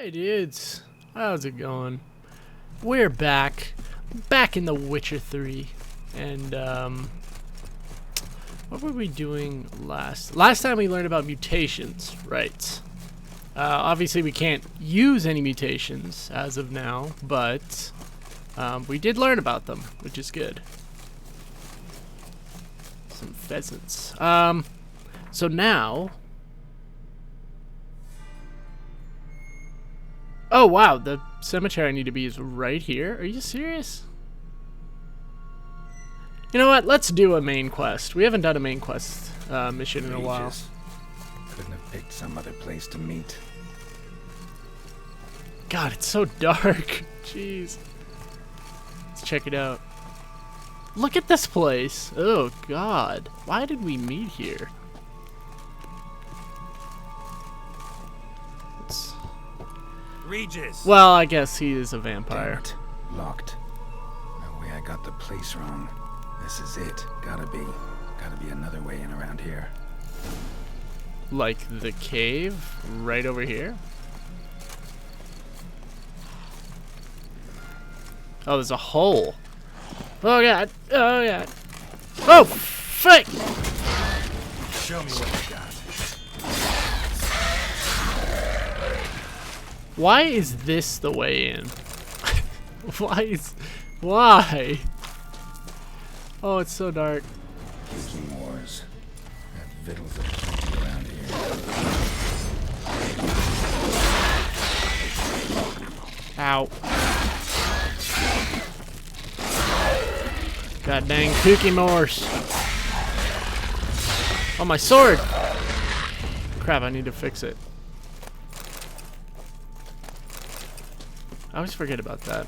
Hey dudes, how's it going? We're back in The Witcher 3, and what were we doing last time we learned about mutations, right? Obviously we can't use any mutations as of now, but we did learn about them, which is good. Some pheasants. So now... Oh wow, the cemetery I need to be is right here? Are you serious? You know what, let's do a main quest. We haven't done a main quest mission in a while. Couldn't have picked some other place to meet. God, it's so dark. Jeez. Let's check it out. Look at this place. Oh God, why did we meet here? Regis. Well, I guess he is a vampire. Damn it. Locked. No way I got the place wrong. This is it. Gotta be another way in around here. Like the cave right over here? Oh, there's a hole. Oh God. Oh God. Oh, frick! Show me what you got. Why is this the way in? Why? Oh, it's so dark. King Wars. That victuals are plenty around here. Ow. God dang kooky Morse. Oh, my sword! Crap, I need to fix it. I always forget about that.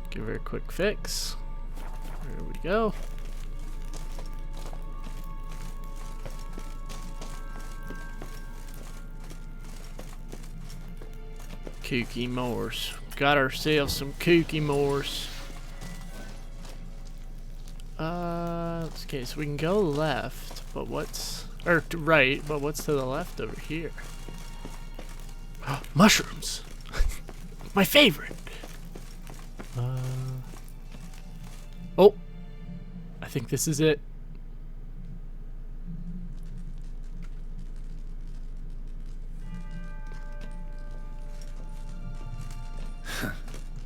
Give her a quick fix. There we go. Kooky Morse. Got ourselves some kooky Morse. Okay, so we can go left, but what's... Or right, but what's to the left over here? Mushrooms! My favorite! Oh! I think this is it.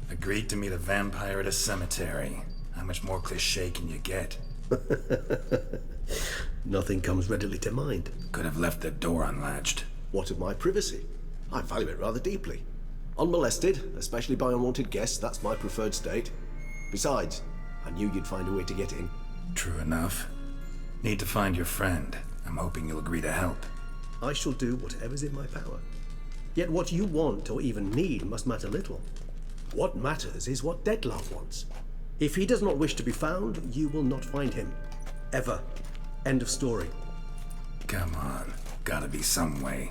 Agreed to meet a vampire at a cemetery. How much more cliché can you get? Nothing comes readily to mind. Could have left the door unlatched. What of my privacy? I value it rather deeply. Unmolested, especially by unwanted guests, that's my preferred state. Besides, I knew you'd find a way to get in. True enough. Need to find your friend. I'm hoping you'll agree to help. I shall do whatever's in my power. Yet what you want or even need must matter little. What matters is what Dettlaff wants. If he does not wish to be found, you will not find him. Ever. End of story. Come on. Gotta be some way.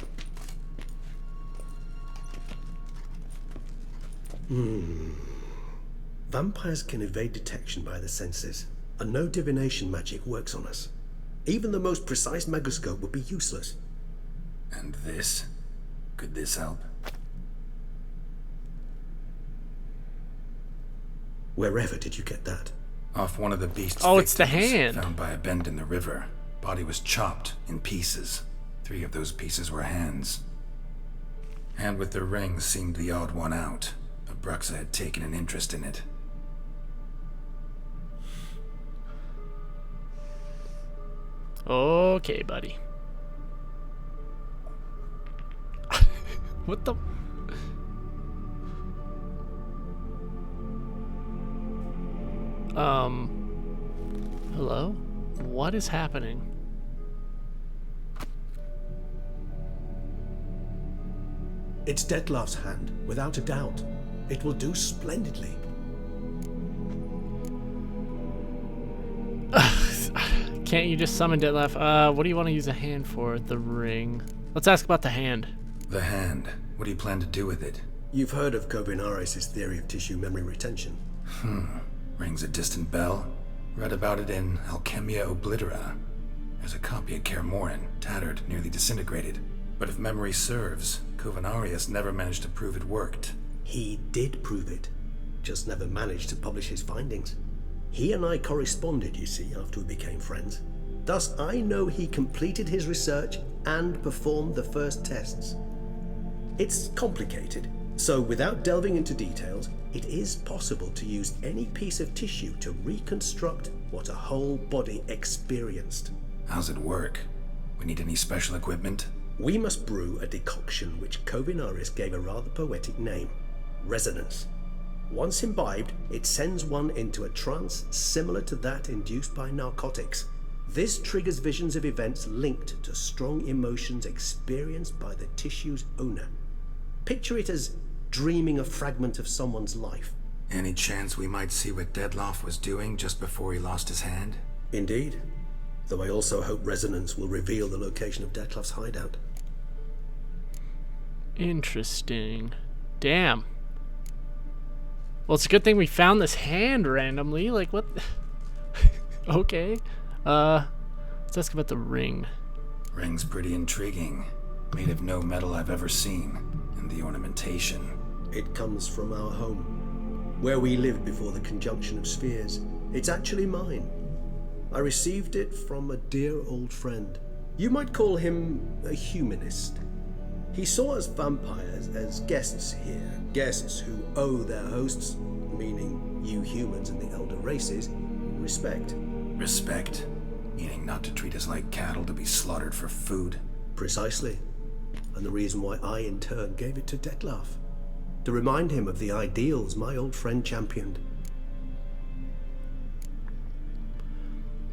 Vampires can evade detection by the senses, and no divination magic works on us. Even the most precise megascope would be useless. And this? Could this help? Wherever did you get that? Off one of the beast's Oh, it's the victims, hand. Found by a bend in the river. Body was chopped in pieces. 3 of those pieces were hands. Hand with the ring seemed the odd one out. But Bruxa had taken an interest in it. Okay, buddy. What the... Hello? What is happening? It's Dettlaff's hand, without a doubt. It will do splendidly. Can't you just summon Dettlaff? What do you want to use a hand for? The ring. Let's ask about the hand. The hand. What do you plan to do with it? You've heard of Cobinares' theory of tissue memory retention. Rings a distant bell. Read about it in Alchemia Oblitera. There's a copy of Kaer Morhen, tattered, nearly disintegrated. But if memory serves, Covenarius never managed to prove it worked. He did prove it, just never managed to publish his findings. He and I corresponded, you see, after we became friends. Thus, I know he completed his research and performed the first tests. It's complicated, so without delving into details, it is possible to use any piece of tissue to reconstruct what a whole body experienced. How's it work? We need any special equipment? We must brew a decoction which Covenarius gave a rather poetic name, resonance. Once imbibed, it sends one into a trance similar to that induced by narcotics. This triggers visions of events linked to strong emotions experienced by the tissue's owner. Picture it as dreaming a fragment of someone's life. Any chance we might see what Dettlaff was doing just before he lost his hand? Indeed. Though I also hope resonance will reveal the location of Dettlaff's hideout. Interesting. Damn. Well, it's a good thing we found this hand randomly. Like, what? Okay. Let's ask about the ring. Ring's pretty intriguing. Made of no metal I've ever seen. And the ornamentation. It comes from our home, where we lived before the conjunction of spheres. It's actually mine. I received it from a dear old friend. You might call him a humanist. He saw us vampires as guests here, guests who owe their hosts, meaning you humans and the elder races, respect. Respect? Meaning not to treat us like cattle to be slaughtered for food? Precisely. And the reason why I in turn gave it to Dettlaff. To remind him of the ideals my old friend championed.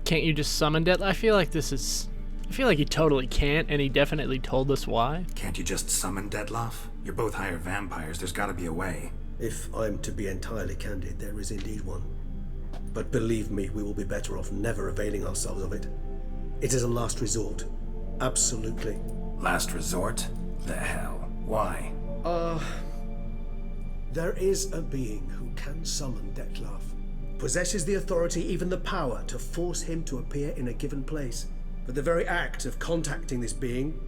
Can't you just summon Dettlaff? I feel like he totally can't, and he definitely told us why. Can't you just summon Dettlaff? You're both hired vampires, there's gotta be a way. If I'm to be entirely candid, there is indeed one. But believe me, we will be better off never availing ourselves of it. It is a last resort. Absolutely. Last resort? The hell? Why? There is a being who can summon Dettlaff. Possesses the authority, even the power, to force him to appear in a given place. But the very act of contacting this being,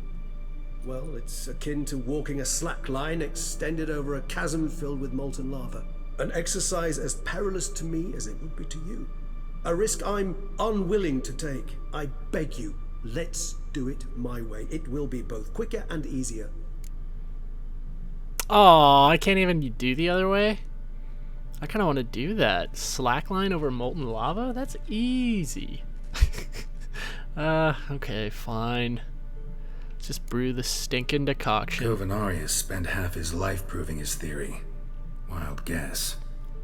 well, it's akin to walking a slack line extended over a chasm filled with molten lava. An exercise as perilous to me as it would be to you. A risk I'm unwilling to take. I beg you, let's do it my way. It will be both quicker and easier. Oh, I can't even do the other way? I kind of want to do that. Slackline over molten lava? That's easy. Okay, fine. Let's just brew the stinking decoction. Covenarius spent half his life proving his theory. Wild guess.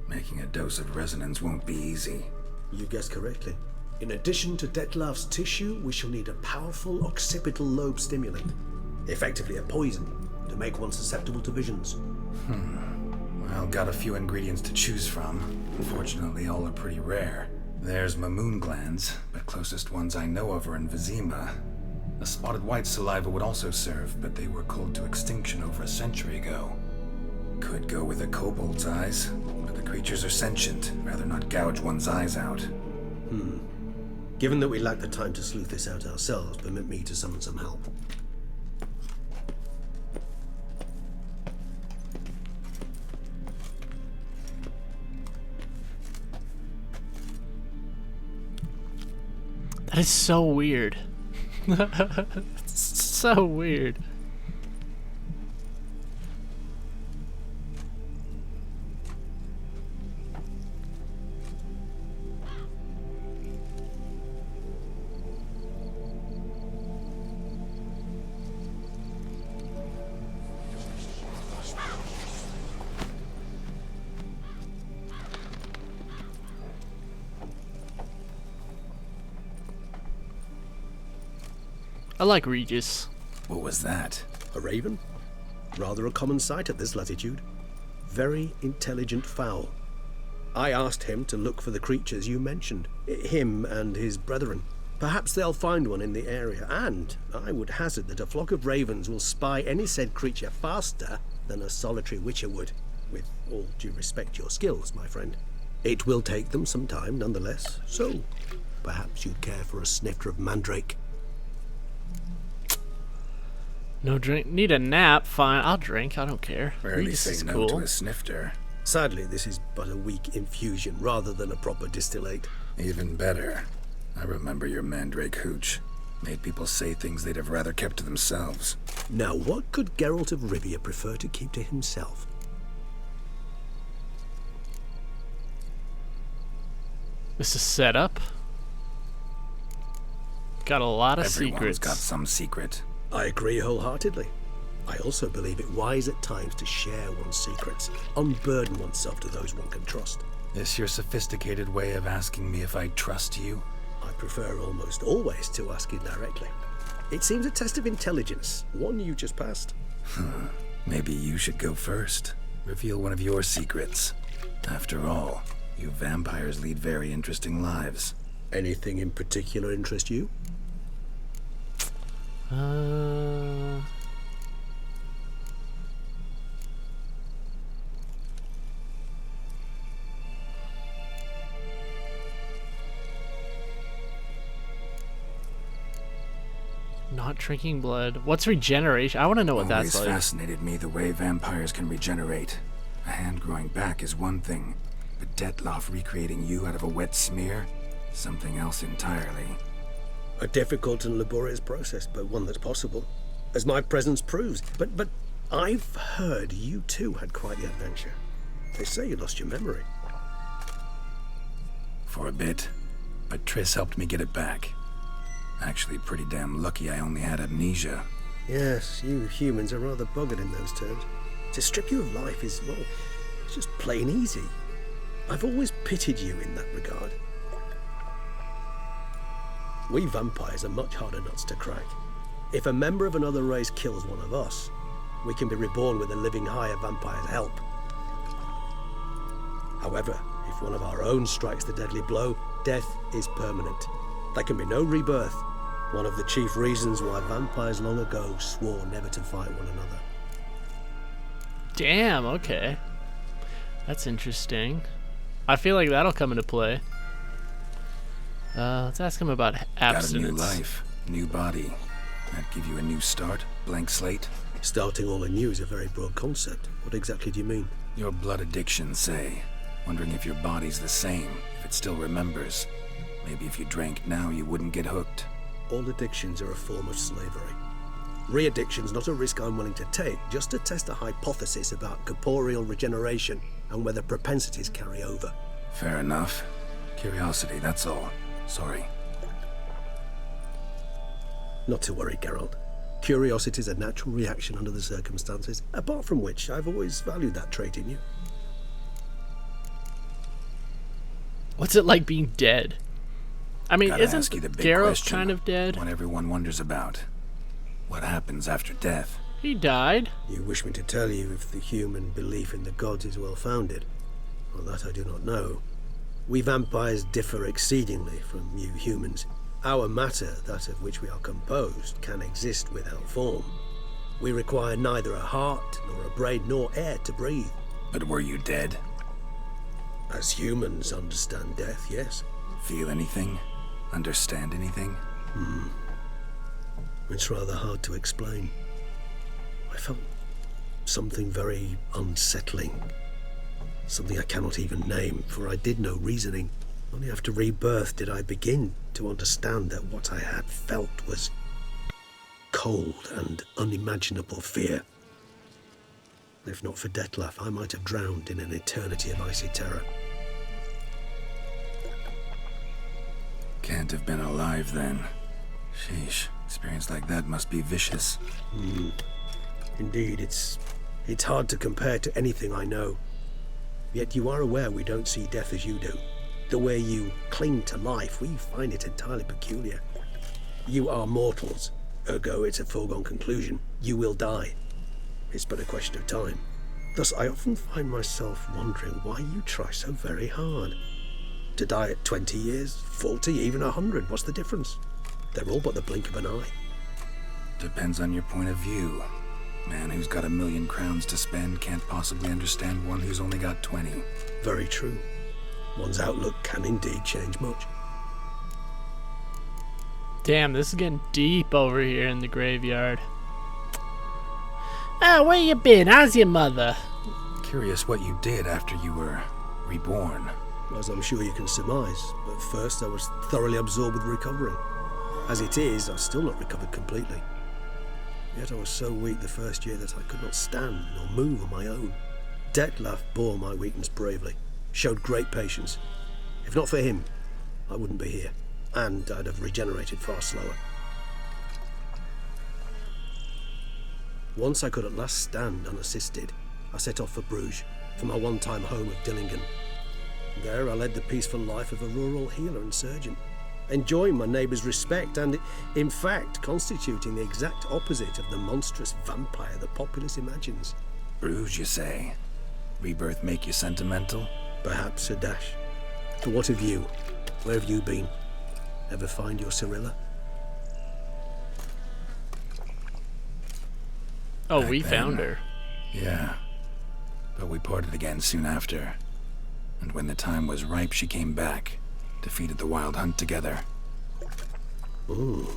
Making a dose of resonance won't be easy. You guessed correctly. In addition to Dettlaff's tissue, we shall need a powerful occipital lobe stimulant. Effectively a poison, to make one susceptible to visions. Well, got a few ingredients to choose from. Unfortunately, all are pretty rare. There's Mamoon glands, but closest ones I know of are in Vizima. A spotted white saliva would also serve, but they were culled to extinction over a century ago. Could go with a kobold's eyes, but the creatures are sentient. Rather not gouge one's eyes out. Given that we lack the time to sleuth this out ourselves, permit me to summon some help. That is so weird. It's so weird. I like Regis. What was that? A raven? Rather a common sight at this latitude. Very intelligent fowl. I asked him to look for the creatures you mentioned. Him and his brethren. Perhaps they'll find one in the area, and I would hazard that a flock of ravens will spy any said creature faster than a solitary witcher would. With all due respect to your skills, my friend. It will take them some time nonetheless, so perhaps you'd care for a snifter of mandrake. No drink. Need a nap. Fine, I'll drink. I don't care. Rarely This say is no cool. to a snifter. Sadly, this is but a weak infusion rather than a proper distillate. Even better. I remember your mandrake hooch. Made people say things they'd have rather kept to themselves. Now, what could Geralt of Rivia prefer to keep to himself? This is set up. Got a lot of Everyone's secrets. got some secret. I agree wholeheartedly. I also believe it wise at times to share one's secrets, unburden oneself to those one can trust. This your sophisticated way of asking me if I trust you? I prefer almost always to ask indirectly. It seems a test of intelligence, one you just passed. Maybe you should go first. Reveal one of your secrets. After all, you vampires lead very interesting lives. Anything in particular interest you? Not drinking blood. What's regeneration? I want to know what that's Always like. fascinated me the way vampires can regenerate. A hand growing back is one thing, but Detloff recreating you out of a wet smear? Something else entirely. A difficult and laborious process, but one that's possible, as my presence proves. But I've heard you too had quite the adventure. They say you lost your memory. For a bit, but Triss helped me get it back. Actually, pretty damn lucky I only had amnesia. Yes, you humans are rather buggered in those terms. To strip you of life is, well, it's just plain easy. I've always pitied you in that regard. We vampires are much harder nuts to crack. If a member of another race kills one of us, we can be reborn with a living higher vampire's help. However, if one of our own strikes the deadly blow, death is permanent. There can be no rebirth. One of the chief reasons why vampires long ago swore never to fight one another. Damn, okay. That's interesting. I feel like that'll come into play. Let's ask him about abstinence. Got a new life, new body. That give you a new start, blank slate. Starting all anew is a very broad concept. What exactly do you mean? Your blood addiction, say. Wondering if your body's the same, if it still remembers. Maybe if you drank now, you wouldn't get hooked. All addictions are a form of slavery. Re-addiction's not a risk I'm willing to take, just to test a hypothesis about corporeal regeneration and whether propensities carry over. Fair enough. Curiosity, that's all. Sorry. Not to worry, Geralt. Curiosity is a natural reaction under the circumstances, apart from which I've always valued that trait in you. What's it like being dead? I mean, Gotta isn't ask you the big Geralt question, kind of dead? What everyone wonders about. What happens after death? He died. You wish me to tell you if the human belief in the gods is well founded? Well, that I do not know. We vampires differ exceedingly from you humans. Our matter, that of which we are composed, can exist without form. We require neither a heart, nor a brain, nor air to breathe. But were you dead? As humans understand death, yes. Feel anything? Understand anything? It's rather hard to explain. I felt something very unsettling. Something I cannot even name, for I did no reasoning. Only after rebirth did I begin to understand that what I had felt was cold and unimaginable fear. If not for Detlaff, I might have drowned in an eternity of icy terror. Can't have been alive then. Sheesh, experience like that must be vicious. Indeed, it's hard to compare to anything I know. Yet you are aware we don't see death as you do. The way you cling to life, we find it entirely peculiar. You are mortals, ergo it's a foregone conclusion. You will die. It's but a question of time. Thus, I often find myself wondering why you try so very hard. To die at 20 years, 40, even 100, what's the difference? They're all but the blink of an eye. Depends on your point of view. Man who's got 1,000,000 crowns to spend can't possibly understand one who's only got 20. Very true. One's outlook can indeed change much. Damn, this is getting deep over here in the graveyard. Ah, where you been? How's your mother? Curious what you did after you were reborn. As I'm sure you can surmise, but first I was thoroughly absorbed with recovering. As it is, I've still not recovered completely. Yet I was so weak the first year that I could not stand nor move on my own. Detlef bore my weakness bravely, showed great patience. If not for him, I wouldn't be here, and I'd have regenerated far slower. Once I could at last stand unassisted, I set off for Bruges, for my one-time home of Dillingen. There I led the peaceful life of a rural healer and surgeon, enjoying my neighbours' respect and, in fact, constituting the exact opposite of the monstrous vampire the populace imagines. Bruges, you say? Rebirth make you sentimental? Perhaps a dash. But what of you? Where have you been? Ever find your Cyrilla? Oh, Back we then, found her. Yeah. But we parted again soon after. And when the time was ripe, she came back. Defeated the Wild Hunt together. Ooh.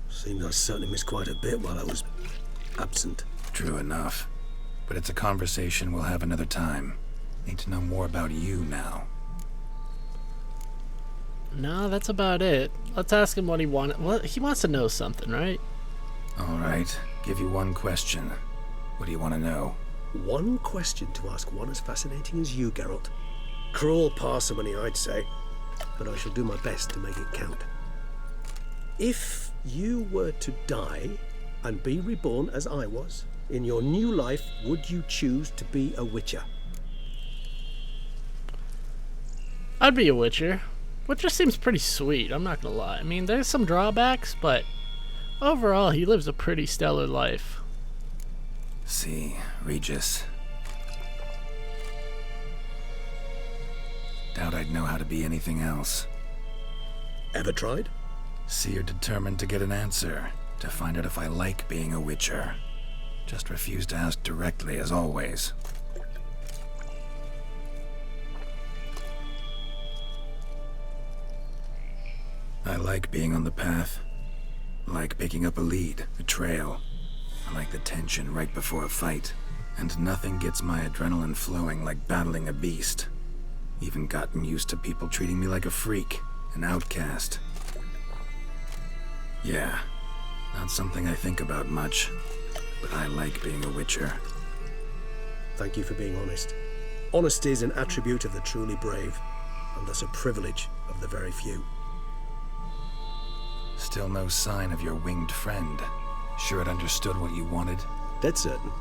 Seems I certainly missed quite a bit while I was absent. True enough. But it's a conversation we'll have another time. Need to know more about you now. No, that's about it. Let's ask him what he wanted. Well, he wants to know something, right? All right. Give you one question. What do you want to know? One question to ask one as fascinating as you, Geralt. Cruel parsimony, I'd say, but I shall do my best to make it count. If you were to die and be reborn as I was, in your new life, would you choose to be a Witcher? I'd be a Witcher. Witcher seems pretty sweet, I'm not gonna lie. I mean, there's some drawbacks, but overall, he lives a pretty stellar life. See, Regis. Doubt I'd know how to be anything else. Ever tried? See, you're determined to get an answer, to find out if I like being a Witcher. Just refuse to ask directly, as always. I like being on the path. I like picking up a lead, a trail. I like the tension right before a fight. And nothing gets my adrenaline flowing like battling a beast. Even gotten used to people treating me like a freak, an outcast. Yeah, not something I think about much, but I like being a Witcher. Thank you for being honest. Honesty is an attribute of the truly brave, and thus a privilege of the very few. Still no sign of your winged friend. Sure it understood what you wanted? Dead certain.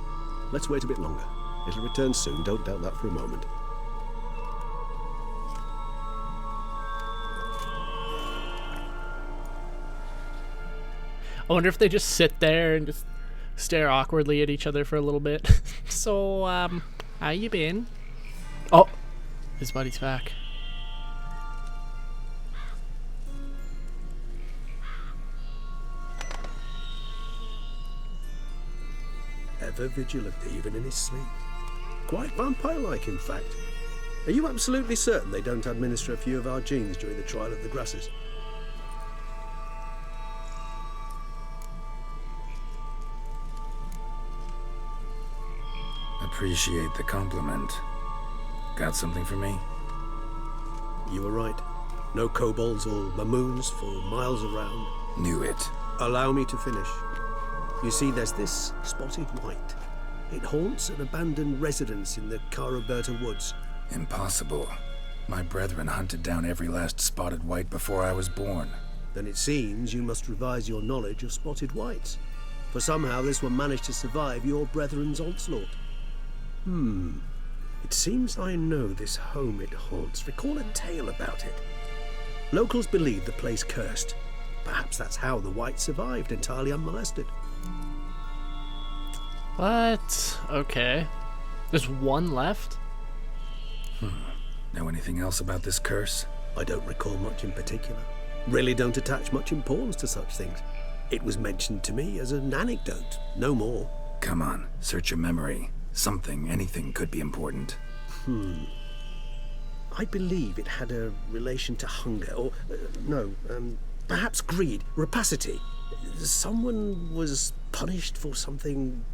Let's wait a bit longer. It'll return soon, don't doubt that for a moment. I wonder if they just sit there and just stare awkwardly at each other for a little bit. So, how you been? Oh, his buddy's back. Ever vigilant, even in his sleep. Quite vampire-like, in fact. Are you absolutely certain they don't administer a few of our genes during the trial of the grasses? Appreciate the compliment. Got something for me? You were right. No kobolds or mamoons for miles around. Knew it. Allow me to finish. You see, there's this spotted white. It haunts an abandoned residence in the Caraberta woods. Impossible. My brethren hunted down every last spotted white before I was born. Then it seems you must revise your knowledge of spotted whites. For somehow this one managed to survive your brethren's onslaught. It seems I know this home it haunts. Recall a tale about it. Locals believe the place cursed. Perhaps that's how the Wights survived, entirely unmolested. What? Okay. There's one left? Know anything else about this curse? I don't recall much in particular. Really don't attach much importance to such things. It was mentioned to me as an anecdote, no more. Come on, search your memory. Something, anything could be important. I believe it had a relation to hunger, or, perhaps greed, rapacity. Someone was punished for something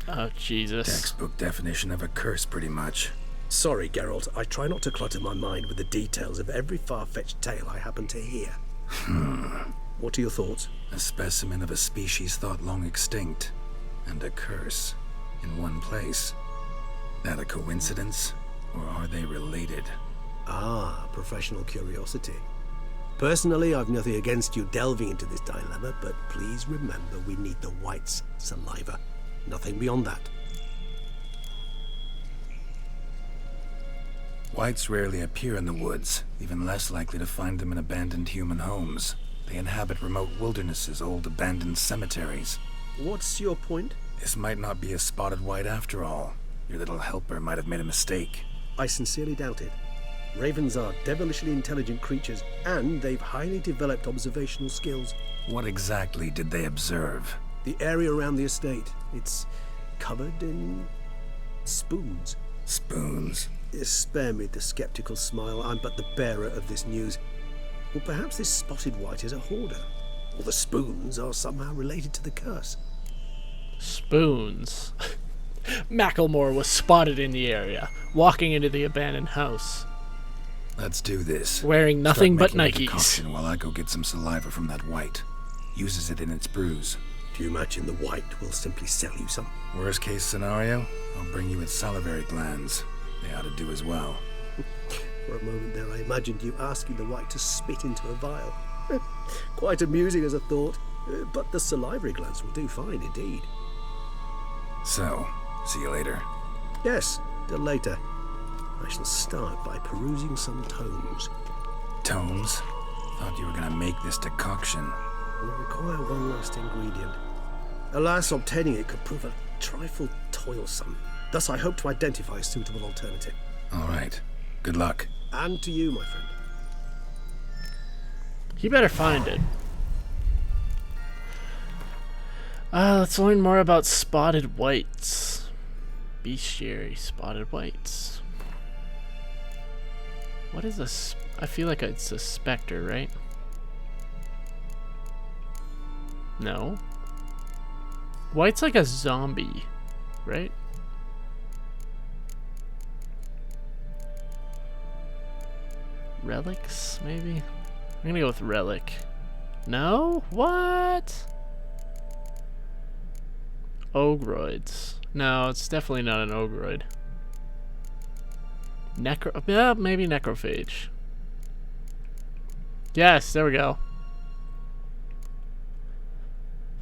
Oh, Jesus. Textbook definition of a curse, pretty much. Sorry, Geralt. I try not to clutter my mind with the details of every far-fetched tale I happen to hear. What are your thoughts? A specimen of a species thought long extinct, and a curse in one place. That a coincidence, or are they related? Ah, professional curiosity. Personally, I've nothing against you delving into this dilemma, but please remember we need the Wights' saliva. Nothing beyond that. Wights rarely appear in the woods, even less likely to find them in abandoned human homes. They inhabit remote wildernesses, old abandoned cemeteries. What's your point? This might not be a spotted wight after all. Your little helper might have made a mistake. I sincerely doubt it. Ravens are devilishly intelligent creatures, and they've highly developed observational skills. What exactly did they observe? The area around the estate, it's covered in spoons. Spoons? Spare me the skeptical smile. I'm but the bearer of this news. Or perhaps this spotted wight is a hoarder. Or the spoons are somehow related to the curse. Spoons. Macklemore was spotted in the area, walking into the abandoned house. Let's do this. Wearing nothing but Start making a Nikes. decoction while I go get some saliva from that wight. Uses it in its brews. Do you imagine the wight will simply sell you some? Worst case scenario, I'll bring you its salivary glands. They ought to do as well. For a moment there, I imagined you asking the wight to spit into a vial. Quite amusing as a thought, but the salivary glands will do fine indeed. So, see you later. Yes, till later. I shall start by perusing some tomes. Tomes? Thought you were gonna make this decoction. We require one last ingredient. Alas, obtaining it could prove a trifle toilsome. Thus, I hope to identify a suitable alternative. All right. Good luck. And to you, my friend. You better find it. Let's learn more about spotted wights. Bestiary, spotted wights. What is this? I feel like it's a specter, right? No. Wight's like a zombie, right? Relics, maybe? I'm gonna go with relic. No? What? Ogroids. No, it's definitely not an ogroid. Yeah, maybe necrophage. Yes, there we go.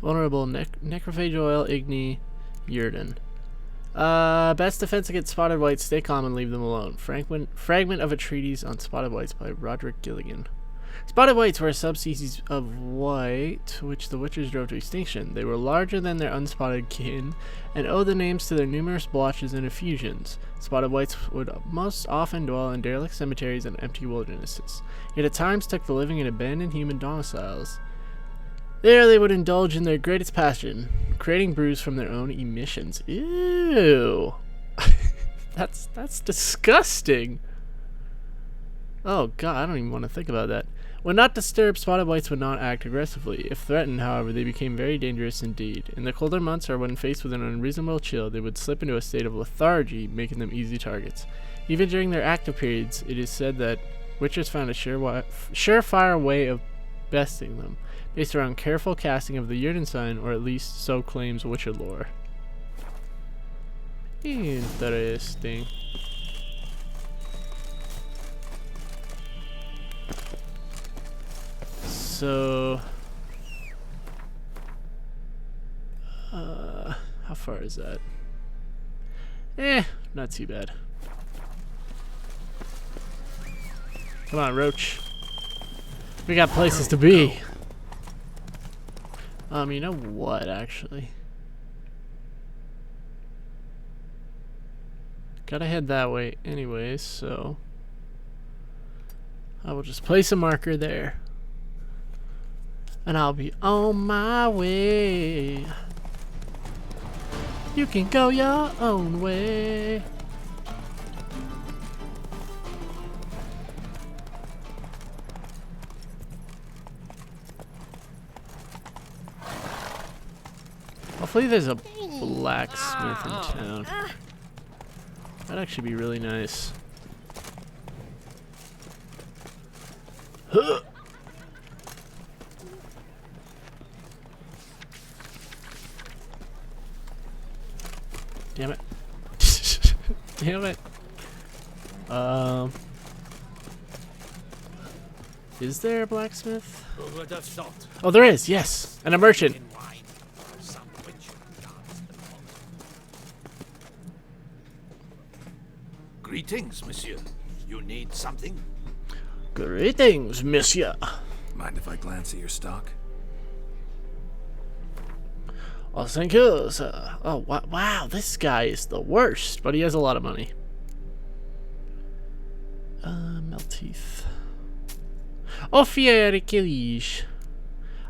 Vulnerable necrophage oil, igni, Yrden. Best defense against spotted wights, stay calm and leave them alone. Fragment of a treatise on spotted wights by Roderick Gilligan. Spotted wights were a subspecies of wight which the Witchers drove to extinction. They were larger than their unspotted kin and owe the names to their numerous blotches and effusions. Spotted wights would most often dwell in derelict cemeteries and empty wildernesses, yet at times took the living in abandoned human domiciles. There they would indulge in their greatest passion, creating brews from their own emissions. Ew. That's disgusting. Oh god, I don't even want to think about that. When not disturbed, spotted wights would not act aggressively. If threatened, however, they became very dangerous indeed. In the colder months, or when faced with an unreasonable chill, they would slip into a state of lethargy, making them easy targets. Even during their active periods, it is said that witchers found a surefire way of besting them, based around careful casting of the Yrden sign, or at least so claims Witcher lore. Interesting. So, how far is that? Not too bad. Come on, Roach. We got places to be. You know what, actually? Gotta head that way anyways, so I will just place a marker there. And I'll be on my way. You can go your own way. Hopefully there's a blacksmith in town. That'd actually be really nice. Huh. Damn it. Damn it. Is there a blacksmith? Oh, there is, yes. And a merchant. Greetings, monsieur. You need something? Greetings, monsieur. Mind if I glance at your stock? Oh, thank you, sir. Oh, wow, this guy is the worst, but he has a lot of money. Melteeth. Oh, Fieri Kilige.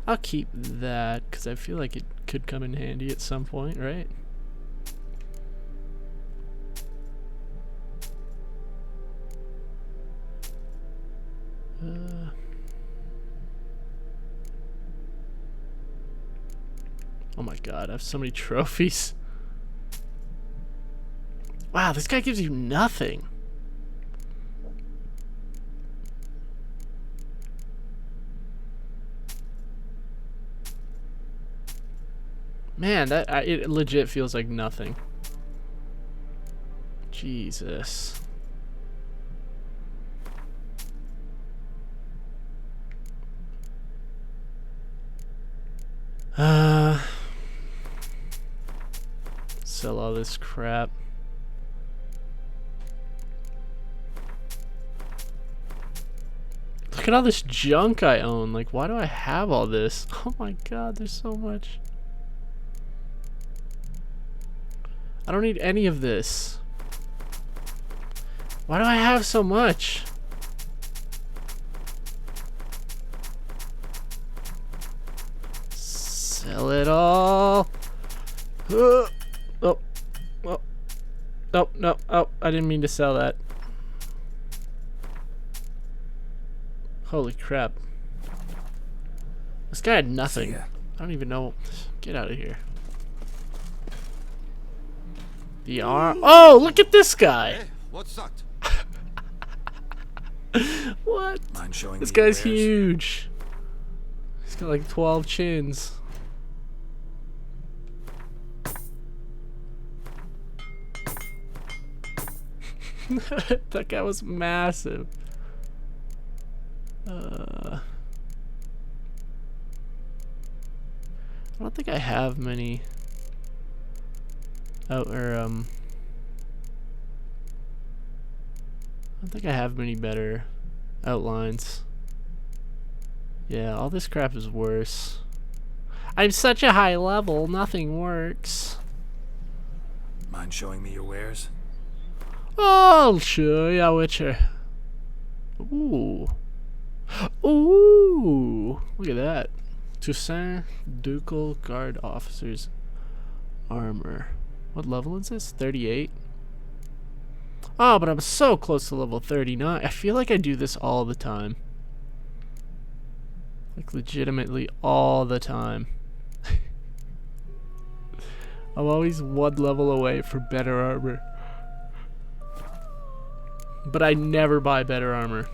I'll keep that, because I feel like it could come in handy at some point, right? Oh my god, I have so many trophies. Wow, this guy gives you nothing. Man, it legit feels like nothing. Jesus. Sell all this crap. Look at all this junk I own. Like, why do I have all this? Oh my god, there's so much. I don't need any of this. Why do I have so much? Sell it all. Oh, oh, oh, no, oh, I didn't mean to sell that. Holy crap. This guy had nothing. I don't even know. Get out of here. The arm. Oh, look at this guy. Hey, what's that? What? Mind showing This me your guy's wares? huge. He's got like 12 chins. That guy was massive. I don't think I have many. I don't think I have many better outlines. Yeah, all this crap is worse. I'm such a high level, nothing works. Mind showing me your wares? I'll show ya, Witcher. Ooh. Ooh. Look at that. Toussaint Ducal Guard Officer's Armor. What level is this? 38? Oh, but I'm so close to level 39. I feel like I do this all the time. Like, legitimately all the time. I'm always one level away from better armor. But I never buy better armor.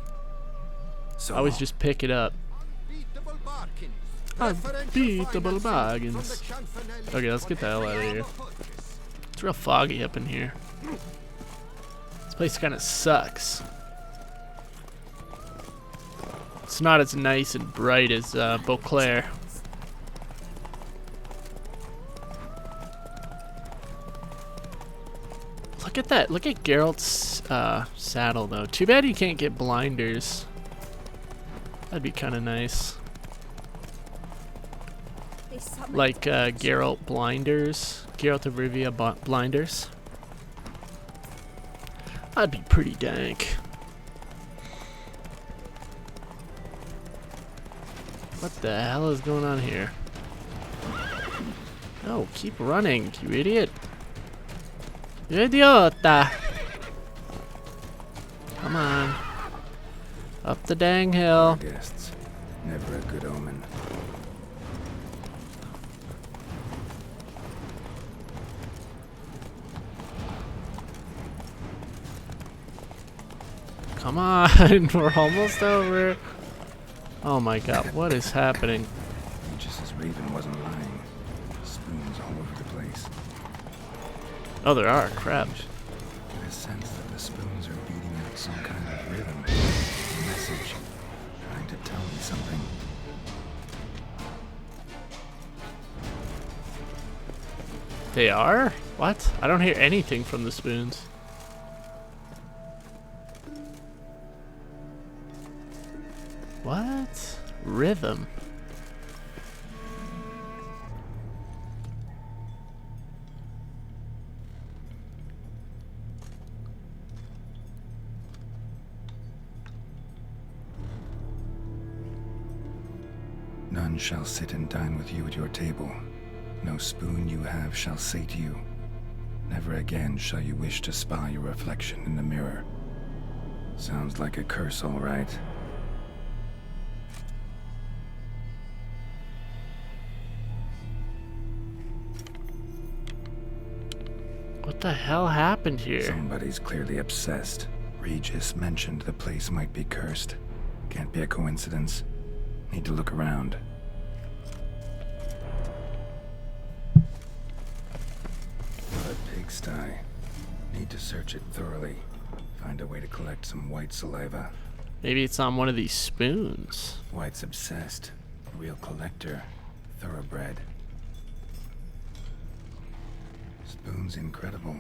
So I always just pick it up. Unbeatable bargains. Okay, let's get the hell out of here. It's real foggy up in here. This place kind of sucks. It's not as nice and bright as Beauclair. Look at that. Look at Geralt's saddle, though. Too bad you can't get blinders. That'd be kind of nice. Like Geralt blinders. Geralt of Rivia blinders. That'd be pretty dank. What the hell is going on here? No, keep running, you idiot. Idiota! Come on. Up the dang hill. Guests. Never a good omen. Come on, we're almost over. Oh my god, what is happening? Just Raven wasn't lying. Spoons all over the place. Oh, there are. Crap. Get a sense that the spoons are beating out some kind of rhythm. A message. Trying to tell me something. They are? What? I don't hear anything from the spoons. What? Rhythm. None shall sit and dine with you at your table. No spoon you have shall say to you, never again shall you wish to spy your reflection in the mirror. Sounds like a curse, all right. What the hell happened here? Somebody's clearly obsessed. Regis mentioned the place might be cursed. Can't be a coincidence. Need to look around. A pigsty. Need to search it thoroughly. Find a way to collect some white saliva. Maybe it's on one of these spoons. White's obsessed. A real collector. Thoroughbred. Spoon's incredible.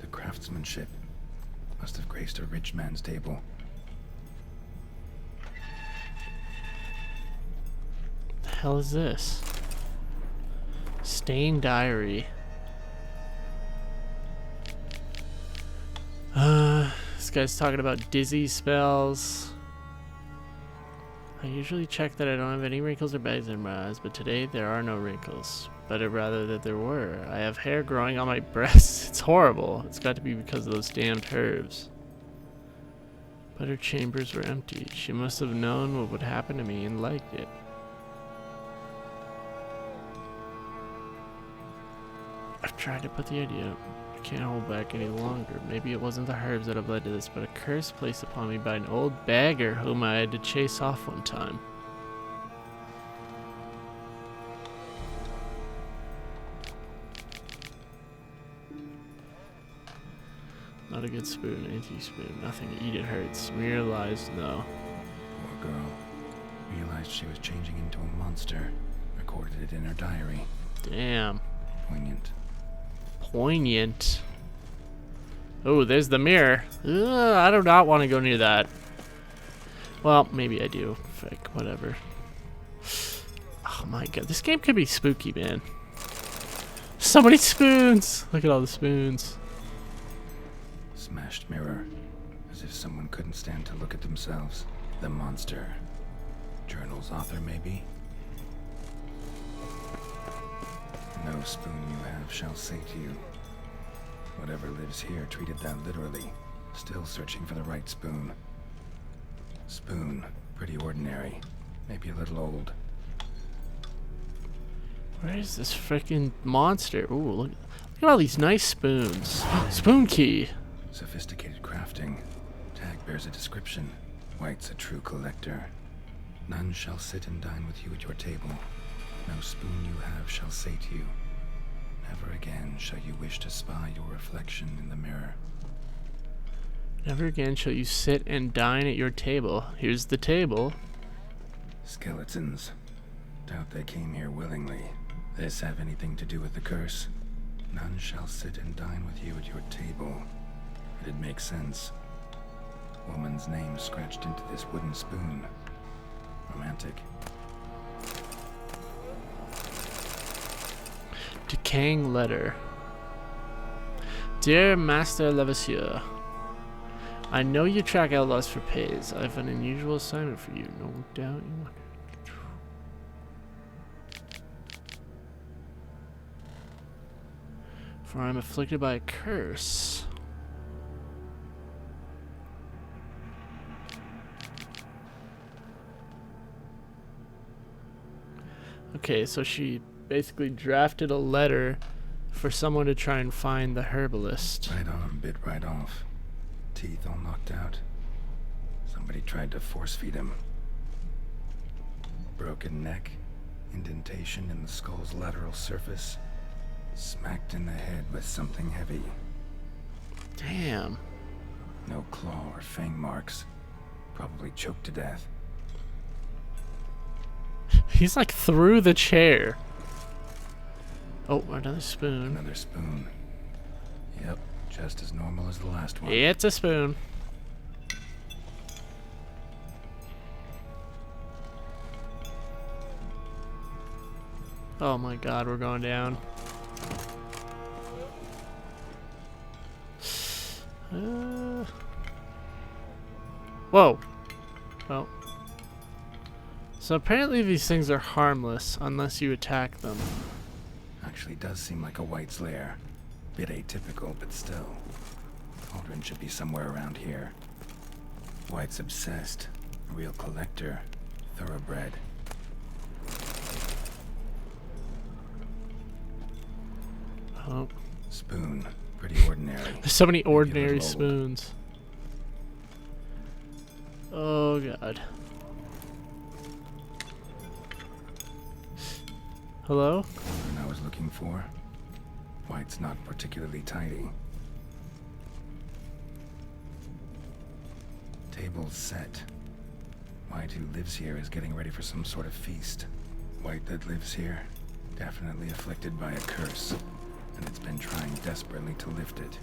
The craftsmanship. Must have graced a rich man's table. The hell is this? Stained diary. This guy's talking about dizzy spells. I usually check that I don't have any wrinkles or bags in my eyes, but today there are no wrinkles. Better rather that there were. I have hair growing on my breasts. It's horrible. It's got to be because of those damned herbs. But her chambers were empty. She must have known what would happen to me and liked it. I've tried to put the idea up. I can't hold back any longer. Maybe it wasn't the herbs that have led to this, but a curse placed upon me by an old beggar whom I had to chase off one time. Not a good spoon, anti-spoon, nothing to eat, it hurts. Mere lies, no. Poor girl. Realized she was changing into a monster. Recorded it in her diary. Damn. Poignant. Poignant. Oh, there's the mirror. Ugh, I do not want to go near that. Well, maybe I do. Frick, whatever. Oh my god, this game could be spooky, man. So many spoons! Look at all the spoons. Smashed mirror. As if someone couldn't stand to look at themselves. The monster. Journal's author, maybe? No spoon you have shall say to you. Whatever lives here treated that literally. Still searching for the right spoon. Spoon. Pretty ordinary. Maybe a little old. Where is this freaking monster? Ooh, look at all these nice spoons. Spoon key. Sophisticated crafting. Tag bears a description. Wight's a true collector. None shall sit and dine with you at your table. No spoon you have shall say to you, never again shall you wish to spy your reflection in the mirror. Never again shall you sit and dine at your table. Here's the table. Skeletons. Doubt they came here willingly. This have anything to do with the curse? None shall sit and dine with you at your table. It'd make sense. Woman's name scratched into this wooden spoon. Romantic. Decaying letter. Dear Master Levasseur, I know you track outlaws for pays. I have an unusual assignment for you. No doubt you want. For I am afflicted by a curse. Okay, so she basically drafted a letter for someone to try and find the herbalist. Right on, bit right off. Teeth all knocked out. Somebody tried to force feed him. Broken neck, indentation in the skull's lateral surface, smacked in the head with something heavy. Damn. No claw or fang marks. Probably choked to death. He's like through the chair. Oh, another spoon. Another spoon. Yep, just as normal as the last one. It's a spoon. Oh my god, we're going down. Whoa. Oh. So apparently these things are harmless unless you attack them. Actually does seem like a Wight's lair. Bit atypical, but still. Cauldron should be somewhere around here. Wight's obsessed. A real collector. Thoroughbred. Oh. Spoon. Pretty ordinary. There's so many Maybe a ordinary little old. spoons. Oh god. Hello? Cauldron I was looking for. Wight's not particularly tidy. Table's set. Wight, who lives here, is getting ready for some sort of feast. Wight that lives here, definitely afflicted by a curse, and it's been trying desperately to lift it.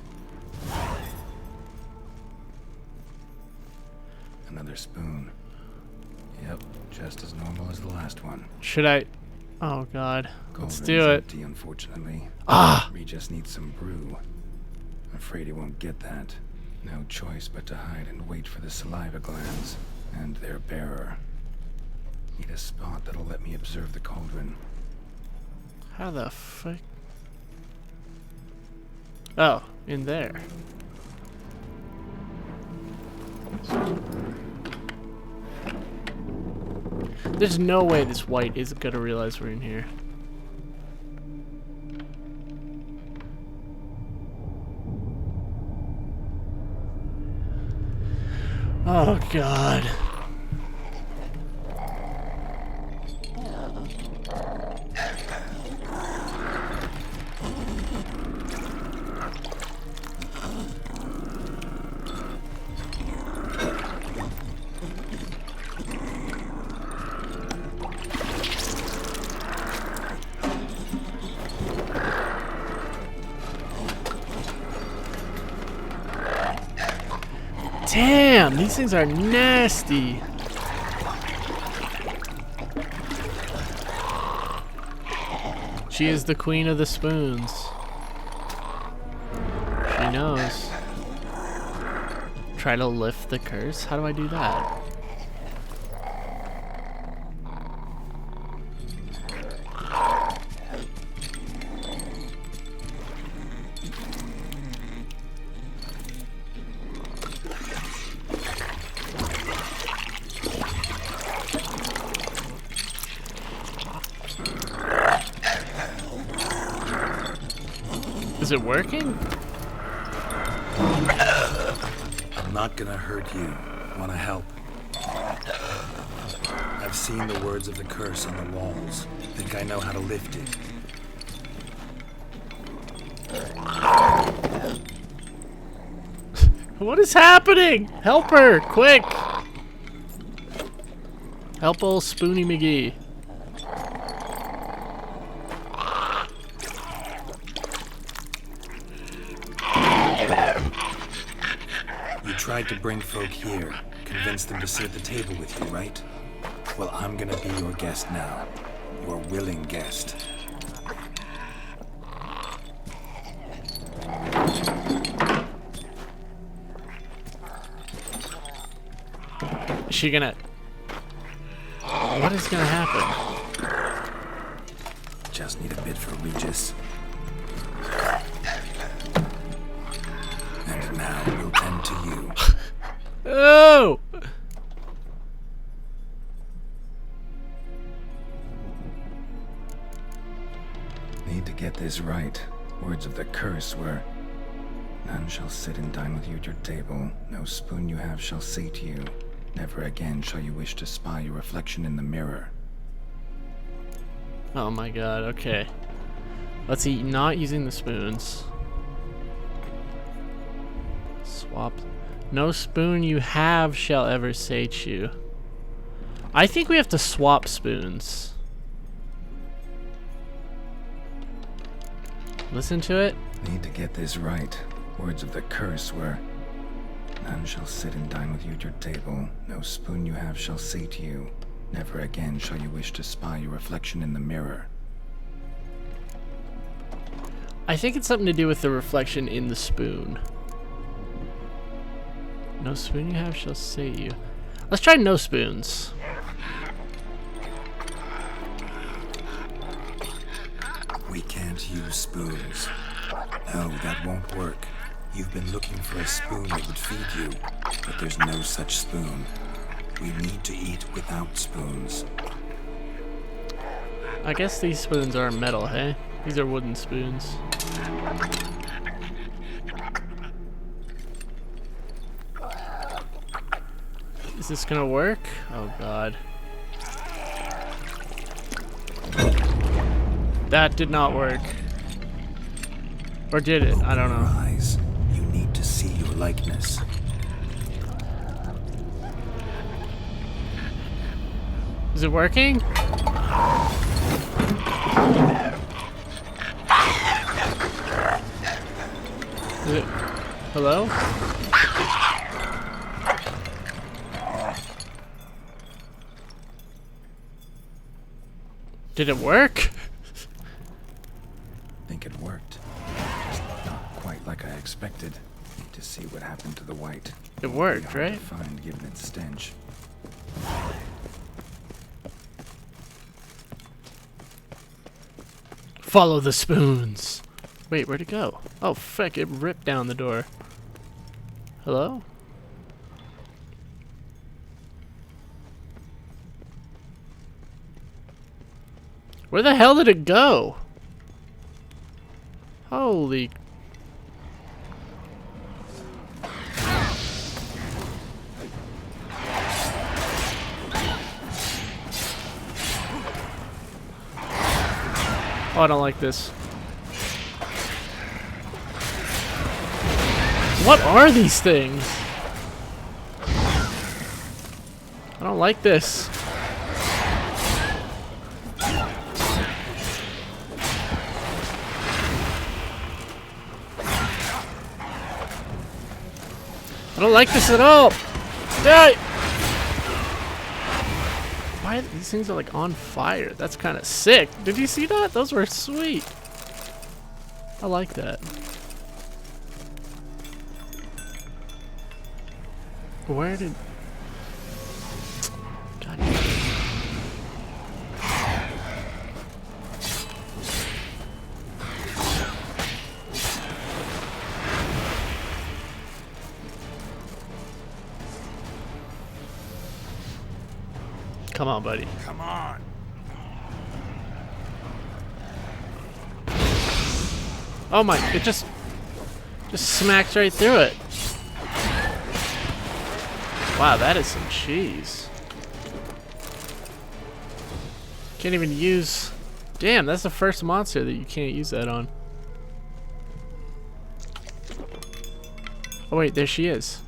Another spoon. Yep, just as normal as the last one. Should I? Oh god. Let's Cauldron's do it. empty, unfortunately. Ah! We just need some brew. I'm afraid he won't get that. No choice but to hide and wait for the saliva glands and their bearer. Need a spot that'll let me observe the cauldron. How the fuck? Oh, in there. There's no way this Wight isn't gonna realize we're in here. Oh god. Damn, these things are nasty. She is the queen of the spoons. She knows. Try to lift the curse? How do I do that? Is it working? I'm not gonna hurt you. Wanna help? I've seen the words of the curse on the walls. Think I know how to lift it. What is happening? Help her, quick! Help old Spoony McGee. You tried to bring folk here, convince them to sit at the table with you, right? Well, I'm gonna be your guest now. Your willing guest. Is she gonna... What is gonna happen? Just need a bit for Regis. And now we'll tend to you. Oh! Need to get this right. Words of the curse were, none shall sit and dine with you at your table. No spoon you have shall sate you. Never again shall you wish to spy your reflection in the mirror. Oh my god, okay. Let's eat, not using the spoons. Swap. No spoon you have shall ever sate you. I think we have to swap spoons. Listen to it. Need to get this right. Words of the curse were, none shall sit and dine with you at your table. No spoon you have shall sate you. Never again shall you wish to spy your reflection in the mirror. I think it's something to do with the reflection in the spoon. No spoon you have shall sate you. Let's try no spoons. We can't use spoons. No, that won't work. You've been looking for a spoon that would feed you, but there's no such spoon. We need to eat without spoons. I guess these spoons aren't metal, hey? These are wooden spoons. Is this gonna work? Oh god. That did not work. Or did it? I don't know. Eyes. You need to see your likeness. Is it working? Is it? Hello? Did it work? I think it worked. Just not quite like I expected. Need to see what happened to the white. It worked, Hard to right? find given its stench. Follow the spoons. Wait, where'd it go? Oh, frick, it ripped down the door. Hello? Where the hell did it go? Holy... Oh, I don't like this. What are these things? I don't like this. I don't like this at all. Die! Why these things are like on fire? That's kind of sick. Did you see that? Those were sweet. I like that. Where did... God. Come on, buddy. Come on. Oh my, it just smacks right through it. Wow, that is some cheese. Can't even use... Damn, that's the first monster that you can't use that on. Oh wait, there she is.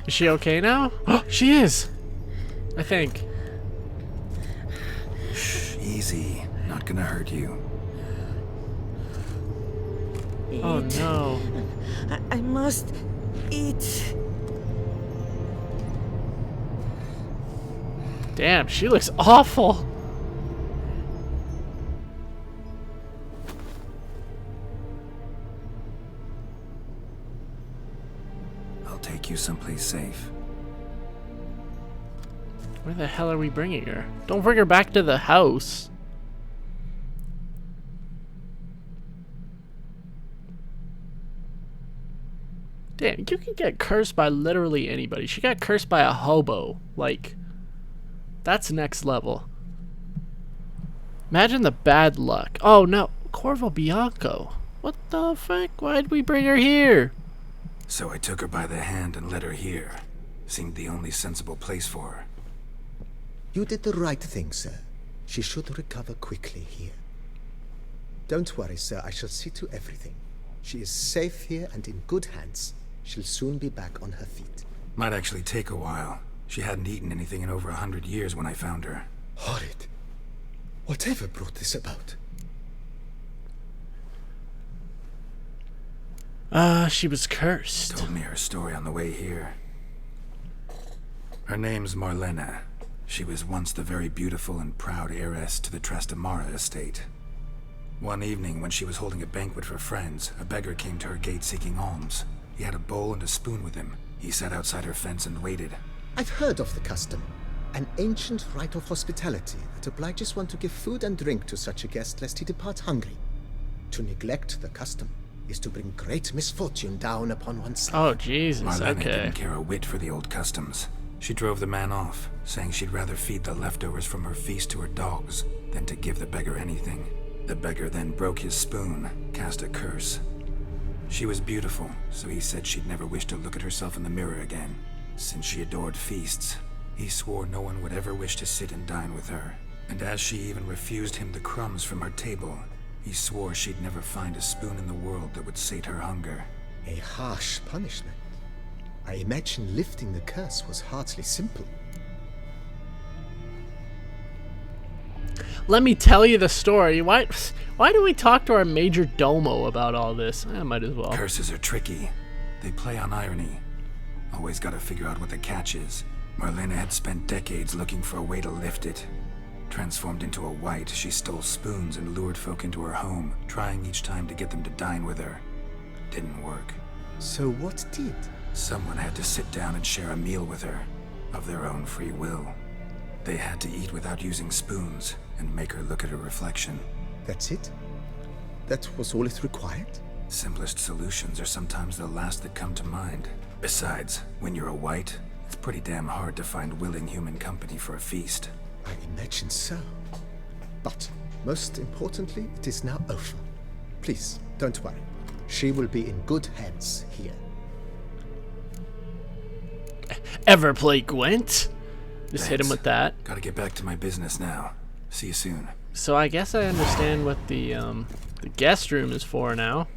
Is she okay now? Oh, she is! I think. Shh, easy. Not gonna hurt you. Oh no. I must eat. Damn, she looks awful. I'll take you someplace safe. Where the hell are we bringing her? Don't bring her back to the house. Damn, you can get cursed by literally anybody. She got cursed by a hobo. Like, that's next level. Imagine the bad luck. Oh no, Corvo Bianco. What the fuck? Why'd we bring her here? So I took her by the hand and led her here. Seemed the only sensible place for her. You did the right thing, sir. She should recover quickly here. Don't worry, sir. I shall see to everything. She is safe here and in good hands. She'll soon be back on her feet. Might actually take a while. She hadn't eaten anything in over 100 years when I found her. Horrid. Whatever brought this about? She was cursed. Told me her story on the way here. Her name's Marlena. She was once the very beautiful and proud heiress to the TRASTAMARA estate. One evening, when she was holding a banquet for friends, a beggar came to her gate seeking alms. He had a bowl and a spoon with him. He sat outside her fence and waited. I've heard of the custom. An ancient rite of hospitality that obliges one to give food and drink to such a guest lest he depart hungry. To neglect the custom is to bring great misfortune down upon oneself. Oh, Jesus, Marlena okay. didn't care a whit for the old customs. She drove the man off, saying she'd rather feed the leftovers from her feast to her dogs than to give the beggar anything. The beggar then broke his spoon, cast a curse. She was beautiful, so he said she'd never wish to look at herself in the mirror again. Since she adored feasts, he swore no one would ever wish to sit and dine with her. And as she even refused him the crumbs from her table, he swore she'd never find a spoon in the world that would sate her hunger. A harsh punishment. I imagine lifting the curse was hardly simple. Let me tell you the story. Why do we talk to our major domo about all this? I might as well. Curses are tricky. They play on irony. Always gotta figure out what the catch is. Marlena had spent decades looking for a way to lift it. Transformed into a wight, she stole spoons and lured folk into her home, trying each time to get them to dine with her. Didn't work. So what did? Someone had to sit down and share a meal with her, of their own free will. They had to eat without using spoons, and make her look at her reflection. That's it? That was all it required? Simplest solutions are sometimes the last that come to mind. Besides, when you're a wight, it's pretty damn hard to find willing human company for a feast. I imagine so. But, most importantly, it is now over. Please, don't worry. She will be in good hands here. Ever play Gwent? Just hit him Thanks. with that. Gotta get back to my business now. See you soon. So I guess I understand what the guest room is for now.